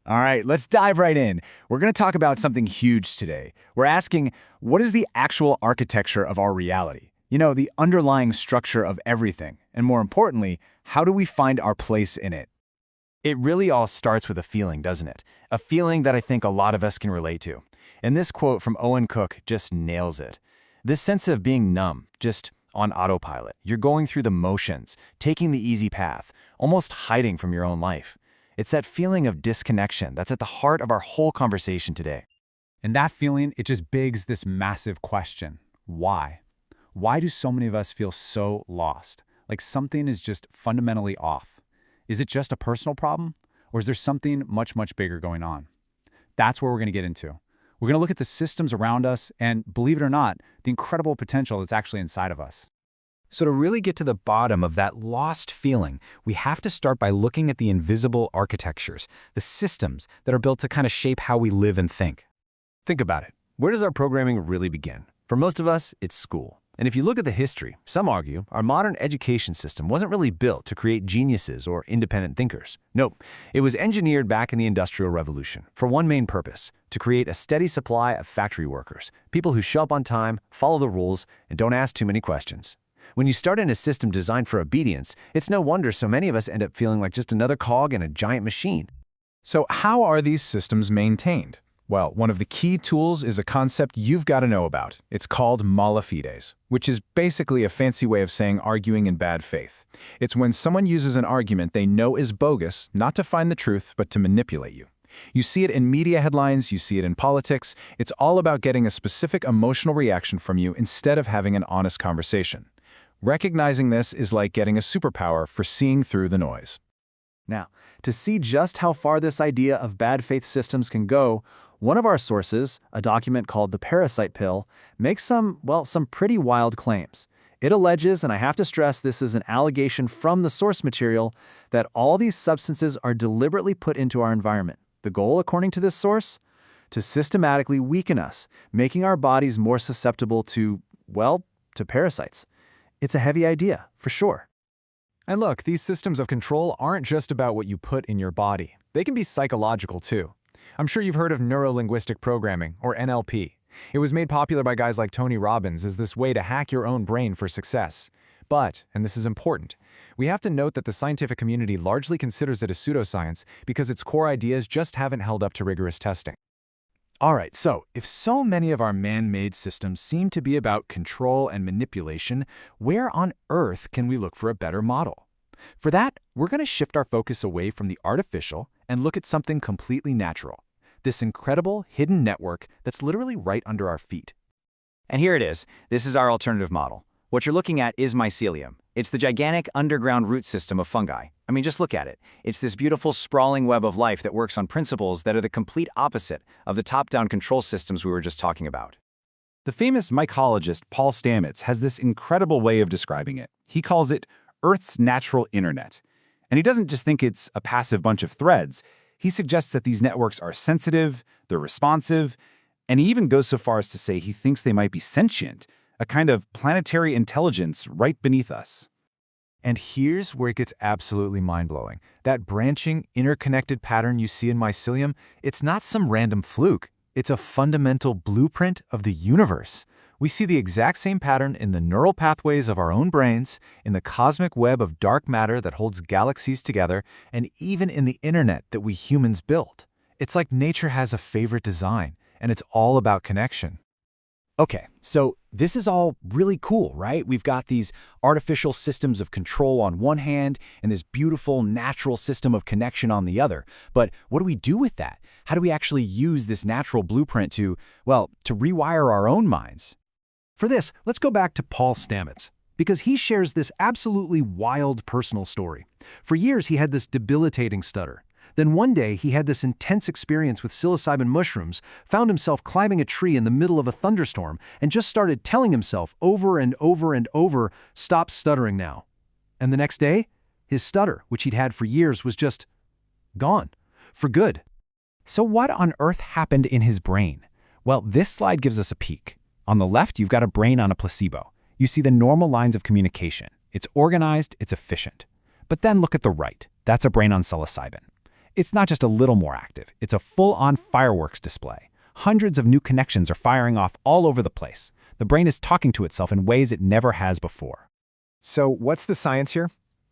All right, let's dive right in. We're going to talk about something huge today. We're asking, what is the actual architecture of our reality? The underlying structure of everything. And more importantly, how do we find our place in it? It really all starts with a feeling, doesn't it? A feeling that I think a lot of us can relate to. And this quote from Owen Cook just nails it. This sense of being numb, just on autopilot. You're going through the motions, taking the easy path, almost hiding from your own life. It's that feeling of disconnection that's at the heart of our whole conversation today. And that feeling, it just begs this massive question. Why? Why do so many of us feel so lost? Like something is just fundamentally off. Is it just a personal problem? Or is there something much, much bigger going on? That's where we're going to get into. We're going to look at the systems around us and, believe it or not, the incredible potential that's actually inside of us. So to really get to the bottom of that lost feeling, we have to start by looking at the invisible architectures, the systems that are built to kind of shape how we live and think. Think about it. Where does our programming really begin? For most of us, it's school. And if you look at the history, some argue our modern education system wasn't really built to create geniuses or independent thinkers. Nope, it was engineered back in the Industrial Revolution for one main purpose: to create a steady supply of factory workers, people who show up on time, follow the rules, and don't ask too many questions. When you start in a system designed for obedience, it's no wonder so many of us end up feeling like just another cog in a giant machine. So how are these systems maintained? Well, one of the key tools is a concept you've got to know about. It's called mala fides, which is basically a fancy way of saying arguing in bad faith. It's when someone uses an argument they know is bogus, not to find the truth, but to manipulate you. You see it in media headlines, you see it in politics. It's all about getting a specific emotional reaction from you instead of having an honest conversation. Recognizing this is like getting a superpower for seeing through the noise. Now, to see just how far this idea of bad faith systems can go, one of our sources, a document called The Parasite Pill, makes some pretty wild claims. It alleges, and I have to stress this is an allegation from the source material, that all these substances are deliberately put into our environment. The goal, according to this source? To systematically weaken us, making our bodies more susceptible to parasites. It's a heavy idea, for sure. And look, these systems of control aren't just about what you put in your body. They can be psychological too. I'm sure you've heard of neuro-linguistic programming, or NLP. It was made popular by guys like Tony Robbins as this way to hack your own brain for success. But, and this is important, we have to note that the scientific community largely considers it a pseudoscience because its core ideas just haven't held up to rigorous testing. All right, so if so many of our man-made systems seem to be about control and manipulation, where on earth can we look for a better model? For that, we're going to shift our focus away from the artificial and look at something completely natural. This incredible hidden network that's literally right under our feet. And here it is. This is our alternative model. What you're looking at is mycelium. It's the gigantic underground root system of fungi. I mean, just look at it. It's this beautiful, sprawling web of life that works on principles that are the complete opposite of the top-down control systems we were just talking about. The famous mycologist Paul Stamets has this incredible way of describing it. He calls it Earth's natural internet. And he doesn't just think it's a passive bunch of threads. He suggests that these networks are sensitive, they're responsive, and he even goes so far as to say he thinks they might be sentient, a kind of planetary intelligence right beneath us. And here's where it gets absolutely mind-blowing. That branching, interconnected pattern you see in mycelium, it's not some random fluke. It's a fundamental blueprint of the universe. We see the exact same pattern in the neural pathways of our own brains, in the cosmic web of dark matter that holds galaxies together, and even in the internet that we humans built. It's like nature has a favorite design, and it's all about connection. Okay, so this is all really cool, right? We've got these artificial systems of control on one hand and this beautiful natural system of connection on the other. But what do we do with that? How do we actually use this natural blueprint to rewire our own minds? For this, let's go back to Paul Stamets, because he shares this absolutely wild personal story. For years, he had this debilitating stutter. Then one day, he had this intense experience with psilocybin mushrooms, found himself climbing a tree in the middle of a thunderstorm, and just started telling himself over and over and over, "Stop stuttering now." And the next day, his stutter, which he'd had for years, was just gone, for good. So what on earth happened in his brain? Well, this slide gives us a peek. On the left, you've got a brain on a placebo. You see the normal lines of communication. It's organized, it's efficient. But then look at the right. That's a brain on psilocybin. It's not just a little more active, it's a full-on fireworks display. Hundreds of new connections are firing off all over the place. The brain is talking to itself in ways it never has before. So what's the science here?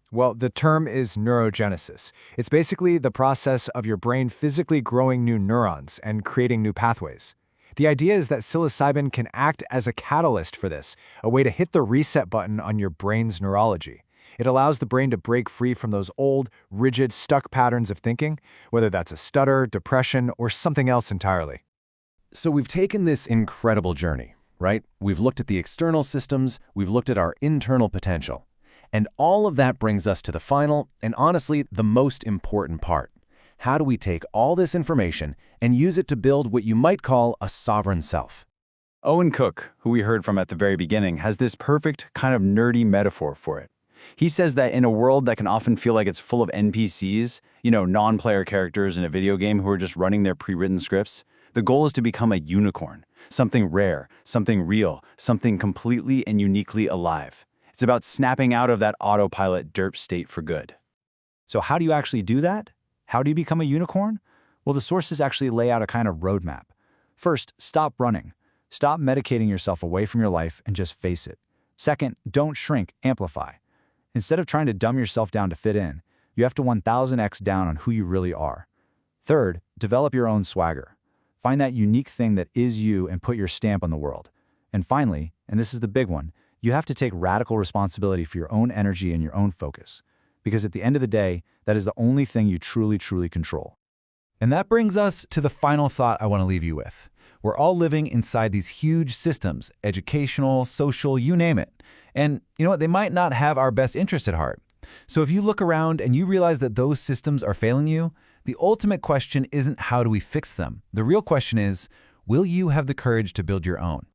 Well, the term is neurogenesis. It's basically the process of your brain physically growing new neurons and creating new pathways. The idea is that psilocybin can act as a catalyst for this, a way to hit the reset button on your brain's neurology. It allows the brain to break free from those old, rigid, stuck patterns of thinking, whether that's a stutter, depression, or something else entirely. So we've taken this incredible journey, right? We've looked at the external systems, we've looked at our internal potential. And all of that brings us to the final, and honestly, the most important part. How do we take all this information and use it to build what you might call a sovereign self? Owen Cook, who we heard from at the very beginning, has this perfect kind of nerdy metaphor for it. He says that in a world that can often feel like it's full of NPCs, non-player characters in a video game who are just running their pre-written scripts, the goal is to become a unicorn, something rare, something real, something completely and uniquely alive. It's about snapping out of that autopilot derp state for good. So how do you actually do that? How do you become a unicorn? Well, the sources actually lay out a kind of roadmap. First, stop running. Stop medicating yourself away from your life and just face it. Second, don't shrink, amplify. Instead of trying to dumb yourself down to fit in, you have to 1000x down on who you really are. Third, develop your own swagger. Find that unique thing that is you and put your stamp on the world. And finally, and this is the big one, you have to take radical responsibility for your own energy and your own focus. Because at the end of the day, that is the only thing you truly, truly control. And that brings us to the final thought I want to leave you with. We're all living inside these huge systems, educational, social, you name it. And you know what? They might not have our best interest at heart. So if you look around and you realize that those systems are failing you, the ultimate question isn't how do we fix them? The real question is, will you have the courage to build your own?